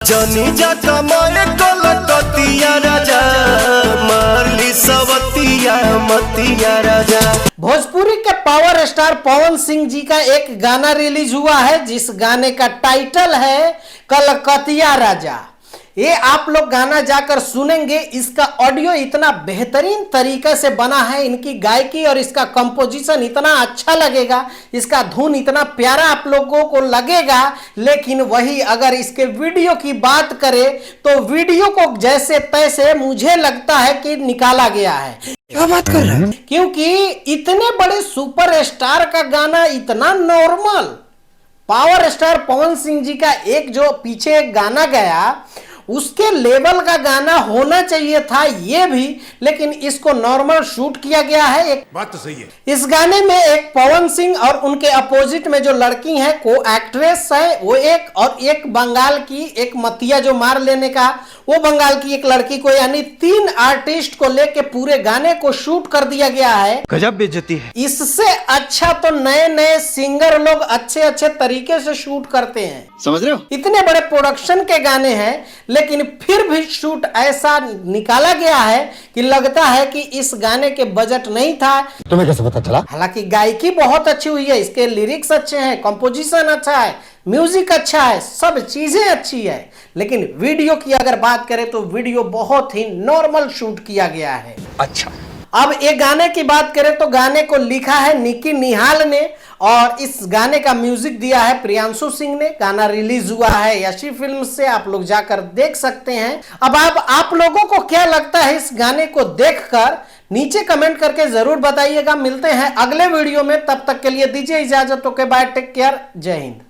जनी जा कमाए कलकतिया राजा मारली सवतिया मतिया राजा। भोजपुरी के पावर स्टार पवन सिंह जी का एक गाना रिलीज हुआ है जिस गाने का टाइटल है कलकतिया राजा। ये आप लोग गाना जाकर सुनेंगे। इसका ऑडियो इतना बेहतरीन तरीके से बना है, इनकी गायकी और इसका कंपोजिशन इतना अच्छा लगेगा, इसका धुन इतना प्यारा आप लोगों को लगेगा। लेकिन वही अगर इसके वीडियो की बात करें तो वीडियो को जैसे तैसे मुझे लगता है कि निकाला गया है। क्या बात कर रहे हैं? क्योंकि इतने बड़े सुपर स्टार का गाना इतना normal, power star Pawan Singh ji का एक जो पीछे एक गाना गया उसके लेवल का गाना होना चाहिए था ये भी, लेकिन इसको नॉर्मल शूट किया गया है। एक बात तो सही है। इस गाने में एक पवन सिंह और उनके अपोजिट में जो लड़की है को एक्ट्रेस है वो एक, और एक बंगाल की एक मतिया जो मार लेने का वो बंगाल की एक लड़की को, यानी 3 आर्टिस्ट को लेके पूरे गाने को शूट कर दिया गया है। गजब बेइज्जती है। इससे अच्छा तो नए नए सिंगर लोग अच्छे अच्छे तरीके से शूट करते हैं, समझ रहे हो? इतने बड़े प्रोडक्शन के गाने हैं लेकिन फिर भी शूट ऐसा निकाला गया है कि लगता है कि इस गाने के बजट नहीं था। तुम्हें कैसे पता चला? हालांकि गायकी बहुत अच्छी हुई है, इसके लिरिक्स अच्छे हैं, कंपोजिशन अच्छा है, म्यूजिक अच्छा है, सब चीजें अच्छी है। लेकिन वीडियो की अगर बात करें तो वीडियो बहुत ही नॉर्मल शूट किया गया है। अच्छा, अब एक गाने की बात करें तो गाने को लिखा है निकी निहाल ने और इस गाने का म्यूजिक दिया है प्रियांशु सिंह ने। गाना रिलीज हुआ है यशी फिल्म से, आप लोग जाकर देख सकते हैं। अब आप लोगों को क्या लगता है इस गाने को देखकर नीचे कमेंट करके जरूर बताइएगा। मिलते हैं अगले वीडियो में, तब तक के लिए दीजिए इजाजत। ओके बाय, टेक केयर, जय हिंद।